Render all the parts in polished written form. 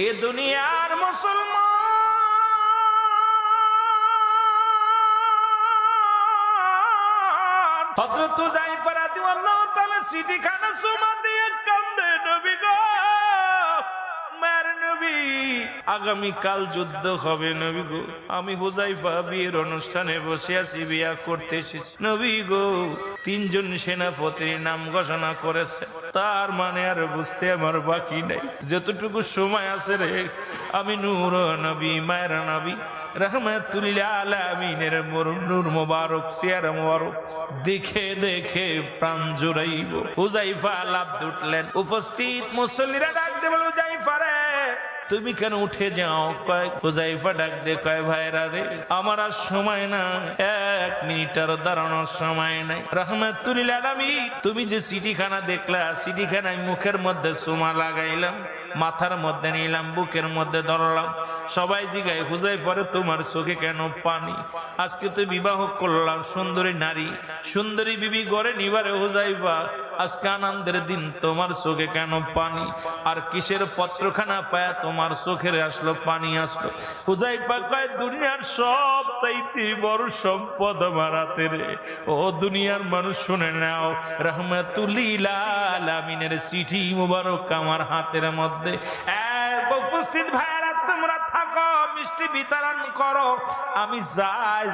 এ দুনিয়ার মুসলমান হযরত হুযায়ফা রাদিয়াল্লাহু তাআলা চিঠিখানা সুমা দিয়ে কান্দে, নবী গো, মার নবী, আগামী কাল যুদ্ধ হবে নবী গো। আমি হুযায়ফা বিয়ের অনুষ্ঠানে বসে আছি, বিয়া করতে এসেছি নবী গো। 3 জন সেনাপতির নাম ঘোষণা করেছে, তার মানে আর বুঝতে আমার বাকি নাই। যতটুকু সময় আছে রে, আমি নূর নবী, মায়ের নবী, রাহমাতুল লিল আলামিনের নূর মোবারক, সিয়ারা মোবারক দেখে দেখে প্রাণ জুড়াইব। হুযায়ফা লাফ উঠলেন। উপস্থিত মুসল্লিরা ডাক দিয়ে বলে, হুযায়ফা রে, তুমি কেন উঠে যাও? কয় হুযায়ফা ডাক দিয়ে কয়, ভাইরা রে, আমার আর সময় না, 1 মিনিট আর দাঁড়ানোর সময় নাই। রাহমাতুল লিল আলামিন, তুমি যে চিঠিখানা দেখলা, চিঠিখানায় মুখের মধ্যে সুমা লাগাইলাম, মাথার মধ্যে নিলাম, বুকের মধ্যে ধরলাম। সবাই জিগায়, হুযায়ফা রে, তোমার চোখে কেন পানি? আজকে তো বিবাহ করলাম, সুন্দরী নারী, সুন্দরী বিবি গড়ে নিবারে হুযায়ফা, আজকে আনন্দের দিন, তোমার চোখে কেন পানি? আর কিসের পত্রখানা পায়া তোমার চোখের আসলো পানি আসলো? হুযায়ফা কয়, দুনিয়ার সব চাইতে বড় সম্পদ আমার হাতে রে। ও দুনিয়ার মানুষ শুনে নাও, রাহমাতুল লিল আলামিনের চিঠি মুবারক আমার হাতের মধ্যে। উপস্থিত ভাইরা, তোমরা থাকো, মিষ্টি বিতরণ করো, আমি যাই,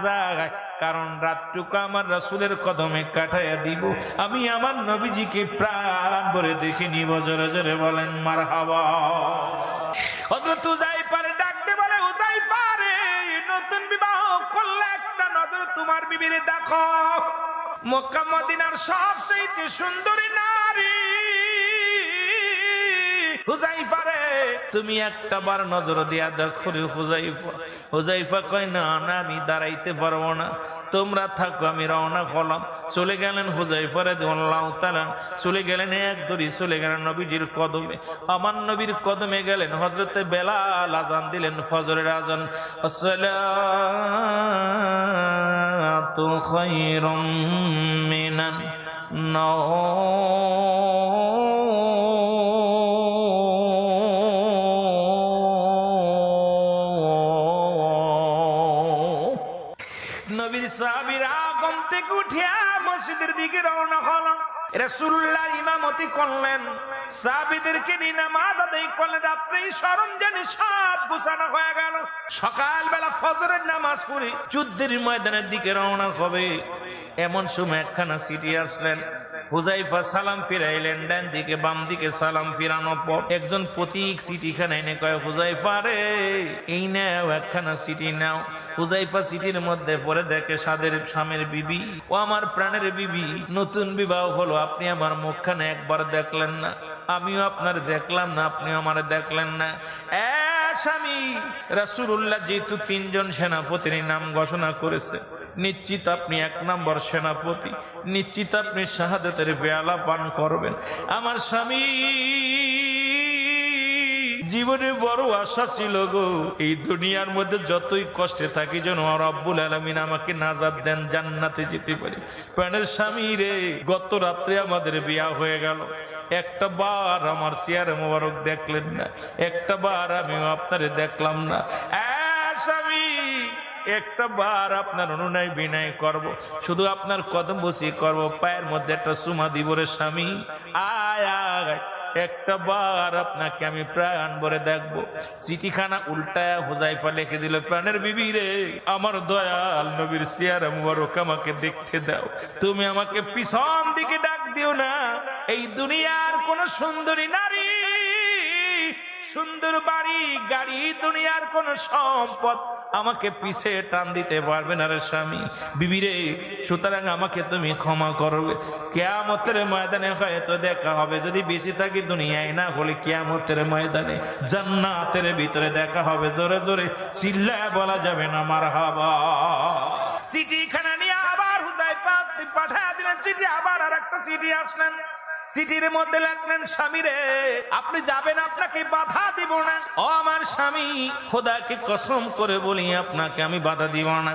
কারণ রাতটুকু আমার রাসূলের কদমে কাটাইয়া দিব। আমি আমার নবীজিকে প্রাণ ভরে দেখে নিব। জোরে জোরে বলেন মারহাবা। হযরত হুযায়ফা ডাক দিয়ে বলে, হুযায়ফা রে, নতুন বিবাহ করলে একটা নজর তোমার বিবিরে দেখো। মক্কা মদিনার সবচেয়ে সুন্দরী নারী হুযায়ফা রে, তুমি একটা বার নজর দিয়া দেখো রে হুযায়ফা। হুযায়ফা কয়, না না, আমি দাঁড়াইতে পারবো না, তোমরা থাকো, আমি রওনা হলাম। চলে গেলেন হুযায়ফা রাদিয়াল্লাহু তাআলা, চলে গেলেন এক দড়ি, চলে গেলেন নবীজির কদমে। আমার নবীর কদমে গেলেন। হযরতে বেলাল আযান দিলেন, ফজরের আযান। আসসালাতু খায়রুম মিনান নাওম। নবীর সাহাবীরা ঘুম থেকে উঠিয়া মসজিদের দিকে রওনা হলো। রাসূলুল্লাহ ইমামতি করলেন, সাহাবীদেরকে নিয়ে নামাজ আদায় করলেন। রাত্রেই সরঞ্জানি সব গুছানো হয়ে গেল। সকালবেলা ফজরের নামাজ পড়ে যুদ্ধের ময়দানের দিকে রওনা হবে। এমন সময় একখানা চিঠি আসলেন। হুযায়ফা সালাম ফিরাইলেন, ডান দিকে বাম দিকে সালাম ফিরানোর পর একজন পথিক চিঠিখানা এনে কয়, হুযায়ফা রে, এই নাও একখানা চিঠি নাও। হুযায়ফা চিঠির মধ্যে পড়ে দেখে, সাদের স্বামীর বিবি, ও আমার প্রাণের বিবি, নতুন বিবাহ হলো, আপনি আমার মুখখানে একবার দেখলেন না, আমিও আপনার দেখলাম না, আপনিও আমার দেখলেন না। স্বামী, রাসূলুল্লাহ যেহেতু 3 জন সেনাপতির নাম ঘোষণা করেছে, নিশ্চিত আপনি 1 নম্বর সেনাপতি, নিশ্চিত আপনি শাহাদাতের পেয়ালা পান করবেন। আমার স্বামী জীবনে বড় আশা ছিল গো, এই দুনিয়ার মধ্যে যতই কষ্টে থাকি যেন রব্বুল আলামিন আমাকে নাজাত দেন, জান্নাতে যেতে পারি। প্রাণের স্বামী রে, গত রাত্রে আমাদের বিয়া হয়ে গেল, একটা বার আমার চেহারা মোবারক দেখলেন না, একটা বার আমিও আপনারে দেখলাম না। স্বামী, একটা বার আপনার অনুনয় বিনয় করব, শুধু আপনার কদম বসি করব, পায়ের মধ্যে একটা চুমা দিব রে স্বামী, আয় আয়, একটা বার আপনাকে আমি প্রাণ ভরে দেখবো। চিঠিখানা উল্টায়া হুযায়ফা লিখে দিল, প্রাণের বিবি রে, আমার দয়াল নবীর চেহারা মুবারক আমাকে দেখতে দাও, তুমি আমাকে পিছন দিকে ডাক দিও না। এই দুনিয়ার কোন সুন্দরী নারী, সুন্দর বাড়ি গাড়ি, দুনিয়ার কোন সম্পদ আমাকে পিছে টান দিতে পারবে না রে স্বামী, বিবি রে। সুতরাং আমাকে তুমি ক্ষমা করবে। কিয়ামতের ময়দানে হয়তো দেখা হবে, যদি বেঁচে থাকি দুনিয়ায়, না হলে কিয়ামতের ময়দানে জান্নাতের ভিতরে দেখা হবে। জোরে জোরে চিল্লায় বলা যাবে না মারহাবা। চিঠিখানা নিয়ে আবার হুযায়ফা পাঠায় দিলেন চিঠি, আবার আর একটা চিঠি আসলেন। চিঠির মধ্যে লিখলেন, স্বামী রে আপনি যাবেন, আপনাকে বাধা দিব না। ও আমার স্বামী, খোদাকে কসম করে বলি আপনাকে আমি বাধা দিব না।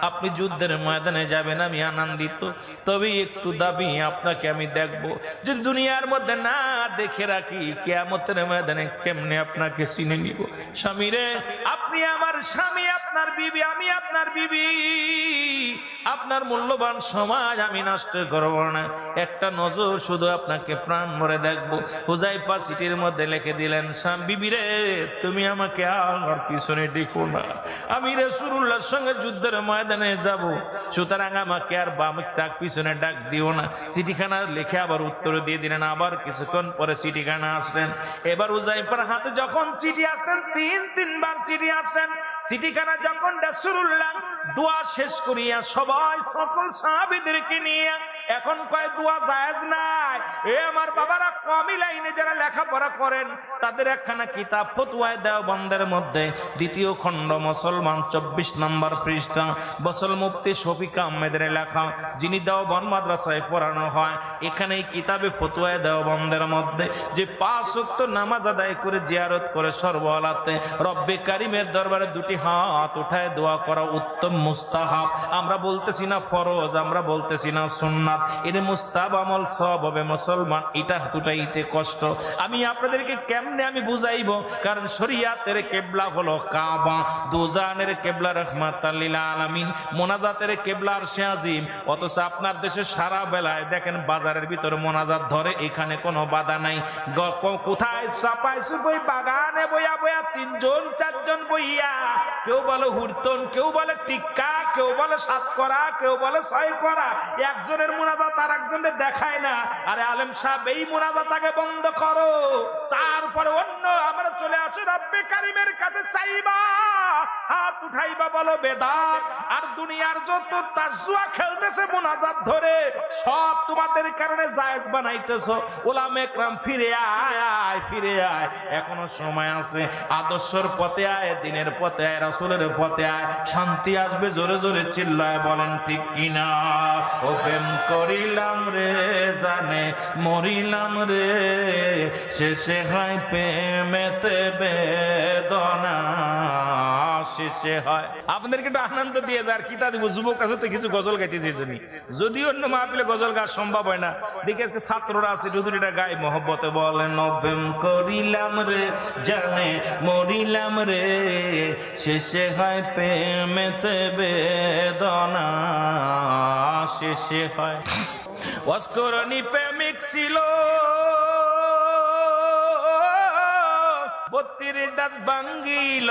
আপনি যুদ্ধের ময়দানে যাবেন, আমি আনন্দিত। তবে একটু দাবি, আপনাকে আমি দেখব। যদি দুনিয়ার মধ্যে না দেখে রাখি, কিয়ামতের ময়দানে কেমনে আপনাকে চিনে নিব। স্বামী রে, আপনি আমার স্বামী, আপনার বিবি, আমি আপনার বিবি। আপনার মূল্যবান সমাজ আমি নষ্ট করব না। একটা নজর শুধু আপনাকে প্রাণ ভরে দেখবো। হুযায়ফা চিঠির মধ্যে লিখে দিলেন, বিবি রে তুমি আমাকে আর পিছনে দেখো না, আমি রাসূলুল্লাহর সঙ্গে যুদ্ধের ময়দানে যাব, সুতরাং আমাকে আর বাম ডাক পিছনে ডাক দিও না। চিঠিখানা লিখে আবার উত্তর দিয়ে দিলেন। আবার কিছুক্ষণ পরে চিঠিখানা আসলেন। এবার হুযায়ফার হাতে যখন চিঠি আসলেন, তিনবার চিঠি আসলেন। চিঠিখানা যখন রাসূলুল্লাহ দোয়া শেষ করিয়া সবাই সকল সাহাবীদেরকে নিয়ে, এখন কয় দোয়া জায়েজ নাই। এ আমার বাবারা, কমি লাইনে যারা লেখাপড়া করেন তাদের একখানা কিতাব ফতোয়ায়ে দেওবন্দের মধ্যে দ্বিতীয় খণ্ড মুসলমান 24 নম্বর পৃষ্ঠা বসল মুফতি শফিক আহমেদের লেখা, যিনি দেওবন্দ মাদ্রাসায় পড়ানো হয়। এখানে এই কিতাবে ফতোয়ায়ে দেওবন্দের মধ্যে যে 5 ওয়াক্ত নামাজ আদায় করে জিয়ারত করে সর্বহালাতে রব্বে কারিমের দরবারে দুটি হাত উঠায় দোয়া করা উত্তম মুস্তাহাব। আমরা বলতেছি না ফরজ, আমরা বলতেছি না সুন্নাত, এর মুস্তাহাব আমল সব হবে মুসলমান। এটা দুটাইতে কষ্ট। আমি আপনাদেরকে কেমনে আমি বুঝাইবো, কারণ শরীয়তের কিবলা হলো কাবা, দুজানের কিবলা রাহমাতাল লিল আলামিন, মোনাজাতের কিবলা আরশে আজিম। অথচ আপনার দেশে সারা বেলায় দেখেন বাজারের ভিতর মোনাজাত ধরে, এখানে কোনো বাধা নাই। কোথায় চাপাই সুপাই বাগানে বইয়া বইয়া 3 জন 4 জন বইয়া, কেউ বলে হুরতন, কেউ বলে টিক্কা, কেউ বলে 7 করা, কেউ বলে 6 করা। একজনের মোনাজাত আর একজনের দেখায় না। আরে আলেম সাহেব, এই মোনাজাত আগে বন্ধ করো, তারপরে অন্য আমরা চলে আসি রব্বে কারিমের কাছে চাইবা, হাত উঠাইবা, বলো বেদাত। আর দুনিয়ার যত তাজুয়া খেলতেছে মোনাজাত ধরে, সব তোমাদের কারণে জায়েজ বানাইতেছো। ওলামা একরাম ফিরে আয়, ফিরে আয়, এখনো সময় আছে। আদর্শের পথে আয়, দিনের পথে আয়, রাসূলের পথে আয়, শান্তি আসবে। জোরে জোরে চিল্লায় বলেন ঠিক কিনা। ও প্রেম করিলাম রে জানে মরিলাম রে, শেষে হয় প্রেমেতে বেদনা শেষে হয়। আপনাদেরকে একটু আনন্দ দিয়ে যার কিতা দিব, যুবক কাছে তো কিছু গজল গাইতেছে এই জন্যই। যদি অন্য মাহফিলে গজল গাওয়া সম্ভব হয় না, দেখি আজকে ছাত্ররা আছে দুটা গায়ে মহব্বতে বলেন, প্রেম করিলাম রে জানে মরিলাম রে, শেষে হয় প্রেমেতে বেদনা শেষে হয়। অস্করণী প্রেমিক ছিল, 32 দাঁত ভাঙ্গিল,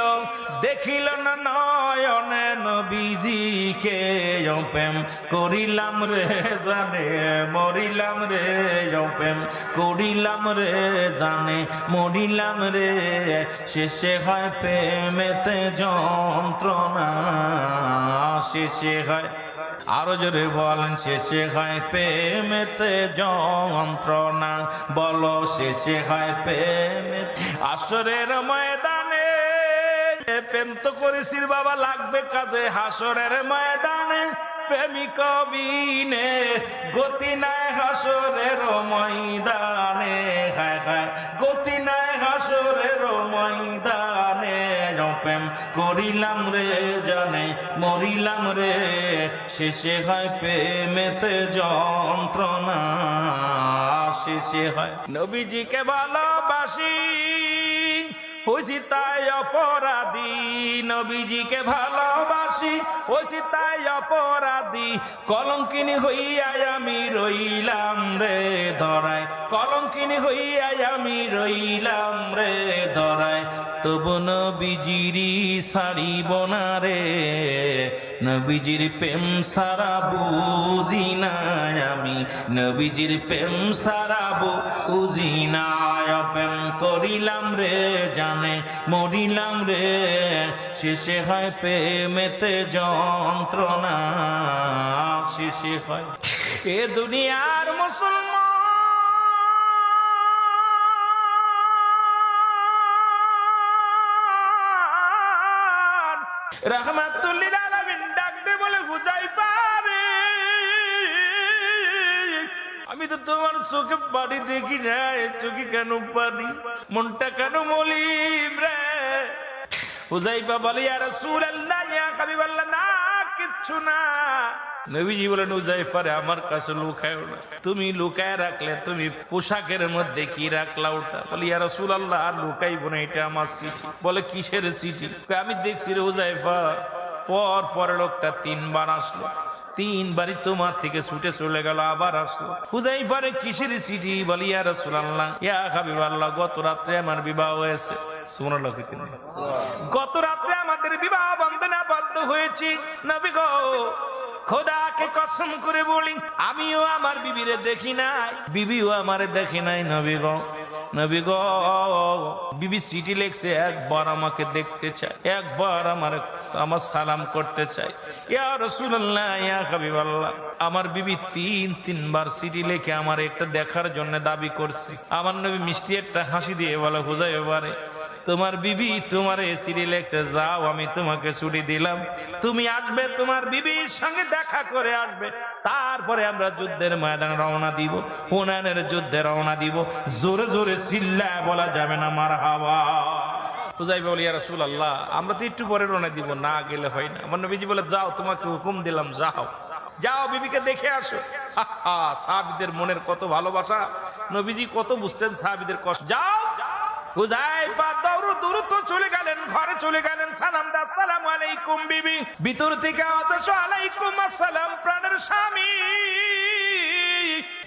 দেখিল না নয়নে নবীজিকে। প্রেম করিলাম রে জানে মরিলাম রে, প্রেম করিলাম রে জানে মরিলাম রে, শেষে হয় প্রেমেতে যন্ত্রণা শেষে হয়। আরো জোরে বলেন, শেষে হয় প্রেমেতে যন্ত্রণা, বলো শেষে হয় প্রেমেতে। আসরের ময়দানে প্রেম তো করেছিস বাবা, লাগবে কাজে। হাসরের ময়দানে প্রেমিক বিনে গতি নাই, হাসরের ময়দানে হায় হায় গতি নাই, হাসরের ময়দানে। প্রেম করিলাম রে জানে মরিলাম রে, শেষে হয় প্রেমেতে যন্ত্রণা শেষে হয়। নবীজিকে ভালোবাসি হইছি তাই অপরাধী, নবীজিকে ভালোবাসি হইছি তাই অপরাধী, কলঙ্কিনী হইয়াই আমি রইলাম রে ধরায়, কলঙ্কিনী হইয়াই আমি রইলাম রে ধরায়। তবু নবীজিরি ছাড়িব না রে, নবীজির প্রেম সারা বুঝি না আমি, নবীজির প্রেম সারা বুঝি না। প্রেম করিলাম রে জানে মরিলাম রে, শেষে হয় প্রেমেতে যন্ত্রণা শেষে হয়। এ দুনিয়ার মুসলমান রাহমাতুল লিল আলামিন ডাক দে বলে, হুযায়ফা রে আমি তো তোমার চোখে পানি দেখি না, চোখে কেন পানি, মনটা কেন মলিন রে? হুযায়ফা বলে ইয়া রাসূলুল্লাহ, ইয়া হাবিবাল্লাহ, না কিচ্ছু না। নবীজি বলেন হুযায়ফা রে, আমার কাছে লুকায়ও না, তুমি লুকায় রাখলে তুমি পোশাকের মধ্যে কি রাখলা ওটা? বলে ইয়া রাসূলুল্লাহ, আর লুকাইবো না, এটা আমার চিঠি। বলে কিসের চিঠি? আমি দেখছি রে হুযায়ফা, পর লোকটা 3 বার আসলো, 3 বারই তোমার থেকে ছুটে চলে গেল, আবার আসলো। হুযায়ফা রে কিসের চিঠি? বলি ইয়া রাসূলুল্লাহ, ইয়া হাবিবাল্লাহ, গত রাত্রে আমার বিবাহ হয়েছে। সুবহানাল্লাহ। গত রাত্রে আমাদের বিবাহ বন্ধনে আবদ্ধ হয়েছি। নবী গো, খোদাকে কসম করে বলি, আমিও আমার বিবিরে দেখি নাই, বিবিও আমারে দেখি নাই। নবী গো, বিবি চিঠি লিখছে, একবার আমাকে দেখতে চাই, একবার আমার সালাম করতে চাই। ইয়া রাসূলুল্লাহ, ইয়া হাবিবাল্লাহ, আমার বিবি 3 বার চিঠি লিখে আমার একটা দেখার জন্য দাবি করছে। আমার নবী মিষ্টি একটা হাসি দিয়ে বলে, হুযায়ফা রে, তোমার বিবি তোমার চিঠি লিখছে, যাও আমি তোমাকে ছুটি দিলাম, তুমি আসবে, তোমার বিবির সঙ্গে দেখা করে আসবে, তারপরে আমরা যুদ্ধের ময়দানে রওনা দিব, হুনাইনের যুদ্ধে রওনা দিব। জোরে জোরে চিল্লায় বলা যাবে না মারহাবা। হুযায়ফা বলে ইয়া রাসূলুল্লাহ, আমরা তো একটু পরে রওনা দিব, না গেলে হয় না। আমার নবীজি বলে, যাও, তোমাকে হুকুম দিলাম, যাও বিবিকে দেখে আসো। সাহাবীদের মনের কত ভালোবাসা, নবীজি কত বুঝতেন সাহাবীদের কষ্ট। যাও। হুযায়ফা দ্রুত চলে গেলেন, ঘরে চলে গেলেন, সালাম দা, আসসালামু আলাইকুম বিবি। ভিতর থেকে আদেশ, আলাইকুম আসসালাম, প্রাণের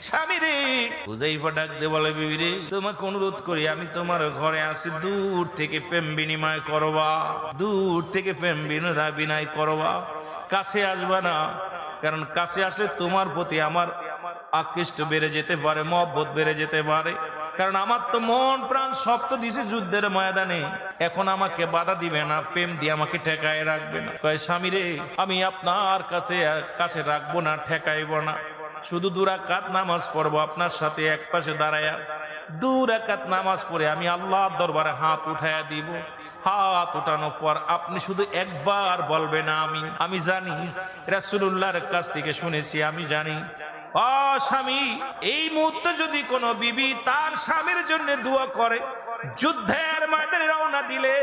স্বামী রে। হুযায়ফা ডাক দিয়ে বলে, বিবি রে, তোমাকে অনুরোধ করি, আমি তোমার ঘরে আসি, দূর থেকে প্রেম বিনিময় করবা, দূর থেকে প্রেম বিনয় করবা, কাছে আসবা না, কারণ কাছে আসলে তোমার প্রতি আমার আকৃষ্ট বেড়ে যেতে পারে, মহব্বত বেড়ে যেতে পারে, কারণ আমার তো মন প্রাণ সব তো দিছে যুদ্ধের ময়দানে, এখন আমাকে বাধা দিবে না, প্রেম দিয়ে আমাকে ঠেকায় রাখবে না। কয়, স্বামী রে, আমি আপনার কাছে রাখবো না, ঠেকাইবো না, শুধু 2 রাকাত নামাজ পড়বো আপনার সাথে এক পাশে দাঁড়ায়া। 2 রাকাত নামাজ পড়ে আমি আল্লাহর দরবারে হাত উঠায়া দিব। হাত উঠানোর পর আপনি শুধু একবার বলবেন আমিন। আমি জানি, রাসূলুল্লাহর কাছ থেকে শুনেছি, আমি জানি, স্বামী, এই মুহূর্তে যদি কোনো বিবি তার স্বামীর জন্য দোয়া করে, যুদ্ধের ময়দানে রওনা দিলে,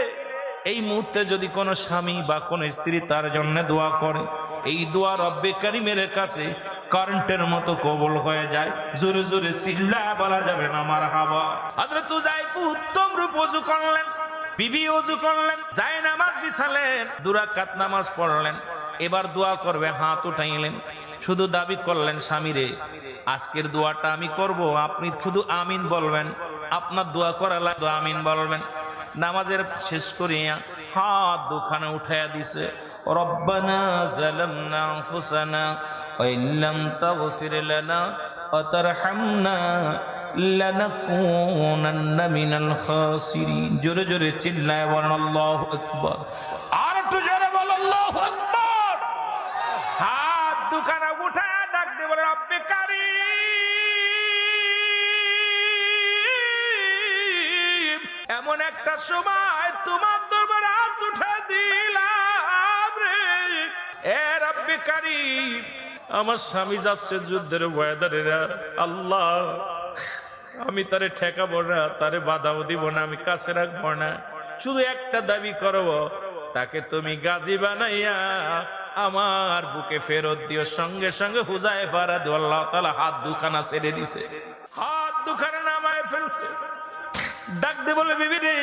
এই মুহূর্তে যদি কোনো স্বামী বা কোনো স্ত্রী তার জন্য দোয়া করে, এই দোয়া রব্বে কারীমের কাছে কারেন্টের মতো কবুল হয়ে যায়। জোরে জোরে চিল্লায় বলা যাবে না মারহাবা। হযরত হুযায়ফা উত্তম রূপ ওযু করলেন, বিবি ওযু করলেন, জায়নামাজ বিছালেন, 2 রাকাত নামাজ পড়লেন, এবার দোয়া করবে, হাত উঠাইলেন, শুধু দাবি করলেন, স্বামী রে, আজকের দোয়াটা আমি করব, আপনি শুধু আমিন বলবেন, আপনার দোয়া করা লাগবে, আমিন বলবেন। নামাজের শেষ করিয়া হাত দুখানে উঠাইয়া দিছে, রব্বানা যালামনা আনফুসানা ওয়া ইল্লাম তাগফির লানা ওয়া তারহামনা লানাকুনান্না মিনাল খাসিরিন। জোরে জোরে চিল্লায় বলেন আল্লাহু আকবার। আর একটু জোরে বলেন আল্লাহু আকবার। হাত দুখানা উঠায়া ডাক দিয়ে বলে, রব্বে কারীম, এমন একটা সময় তোমার দরবারে হাত উঠা দিলাম রে, এ রব্বে কারীম, আমার স্বামী যাচ্ছে যুদ্ধের ময়দানে, আল্লাহ, আমি তারে ঠেকাবো না, তারে বাধাও দিব না, আমি কাছে রাখবো না, শুধু একটা দাবি করব, তাকে তুমি গাজী বানাইয়া আমার বুকে ফেরত দিও। সঙ্গে সঙ্গে হুযায়ফা রাদিয়াল্লাহু তাআলা হাত দুখানা ছেড়ে দিছে, হাত দুখানা নামায় ফেলছে। ডাক দে বলে, বিবি রে,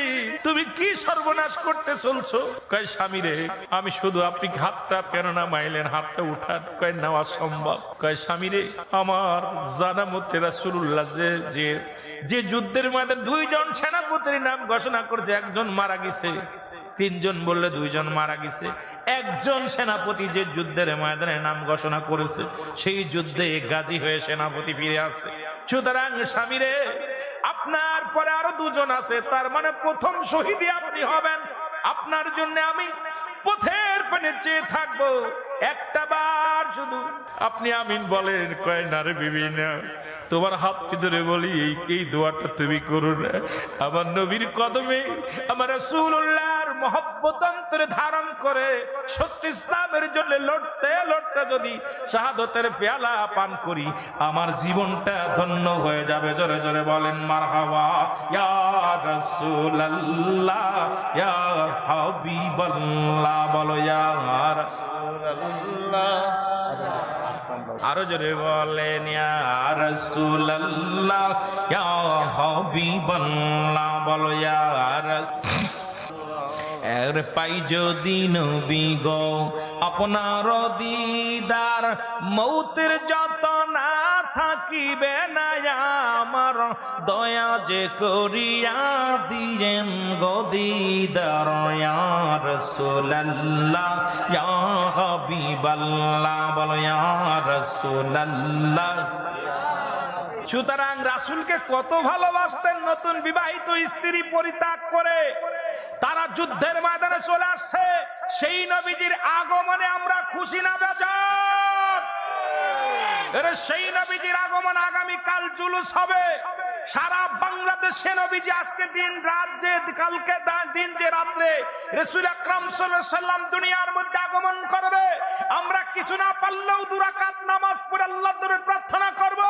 তুমি কি সর্বনাশ করতে চলছো? কয়, স্বামী রে, আমি শুধু আপনি হাতটা কেন নামাইলেন, হাতটা উঠান। কয়, নেওয়া সম্ভব। কয়, স্বামী রে, আমার জানা মতে রাসূলুল্লাহ যে যুদ্ধের মধ্যে 2 জন সেনাপতির নাম ঘোষণা করেছে, একজন মারা গেছে, 3 জন বললে 2 জন মারা গেছে, একজন সেনাপতি যে যুদ্ধের ময়দানে নাম ঘোষণা করেছে, সেই যুদ্ধে গাজী হয়ে সেনাপতি ফিরে আসে। সুতরাং স্বামী রে, আপনার পরে আরো 2 জন আছে, তার মানে প্রথম শহীদ আপনি হবেন। আপনার জন্য আমি পথের পানে চেয়ে থাকবো, একটা বার শুধু আপনি আমিন বলেন। কয়, না রে বিবি, না, তোমার হাতটি ধরে বলি, এই দোয়াটা তুমি করো না, আমার নবীর কদমে, আমার রাসূলুল্লাহর মহব্বত অন্তরে ধারণ করে সত্য ইসলামের জন্য লড়তে লড়তে যদি শাহাদতের পেয়ালা পান করি, আমার জীবনটা ধন্য হয়ে যাবে। জোরে জোরে বলেন মারহাবা। ইয়া রাসূলুল্লাহ ইয়া হাবিবাল্লাহ, বলো ইয়া রাসূলুল্লাহ। আরো জোরে বলেন ইয়া রাসূলুল্লাহ ইয়া হাবিবাল্লাহ, বলো ইয়া রাসূলুল্লাহ। এর পাই যদি নবী গো আপনার দিদার, মৌতের যত না থাকিবে না আমার, দয়া যে করিয়া দিয়েন গো দিদার ইয়া রাসূলুল্লাহ ইয়া হাবিবাল্লাহ, বলো ইয়া রাসূলুল্লাহ। সুতরাং রাসূলকে কত ভালোবাসতেন, নতুন বিবাহিত স্ত্রী পরিত্যাগ করে তারা যুদ্ধের ময়দানে চলে আসছে। সেই নবীজির আগমনে আমরা খুশি না বেজার? সেই নবীজির আগমন আগামীকাল জুলুস হবে সারা বাংলাদেশে। নবীজি আজকে দিন রাত যে কালকে দিন যে রাত্রে রাসূল আকরাম সাল্লাল্লাহু আলাইহি সাল্লাম দুনিয়ার মধ্যে আগমন করবে, আমরা কিছু না পারলেও 2 রাকাত নামাজ পড়ে আল্লাহর দরবারে প্রার্থনা করব,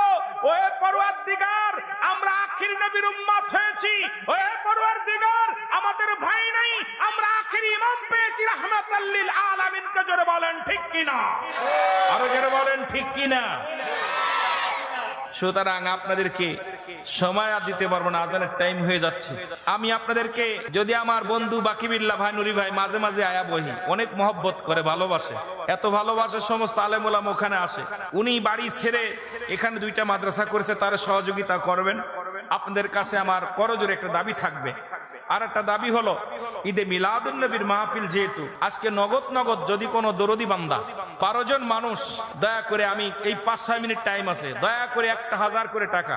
ওহে পরওয়ারদিগার আমরা আখির নবীর উম্মত হয়েছি, ওহে পরওয়ারদিগার আমাদের ভাই নাই, আমরা আখির ইমাম পেয়েছি রাহমাতাল লিল আলামিন। কে জোরে বলেন ঠিক কিনা? আরো জোরে বলেন ঠিক কিনা? সুতরাং আপনাদেরকে সময় আর দিতে পারবো না, আজানের টাইম হয়ে যাচ্ছে। আমি আপনাদেরকে, যদি আমার বন্ধু বাকিবিল্লাহ ভাই, নুরি ভাই মাঝে মাঝে আয়া বহি, অনেক মহব্বত করে, ভালোবাসে, এত ভালোবাসে সমস্ত আলেম ওলামা ওখানে আসে। উনি বাড়ি ছেড়ে এখানে 2টা মাদ্রাসা করেছে, তার সহযোগিতা করবেন। আপনাদের কাছে আমার করজোরে একটা দাবি থাকবে। আর একটা দাবি হলো, ঈদে মিলাদুন নবীর মাহফিল যেহেতু আজকে নগদ যদি কোনো দরদি বান্দা 12 জন মানুষ দয়া করে, আমি এই 5-6 মিনিট টাইম আছে, দয়া করে 1000 করে টাকা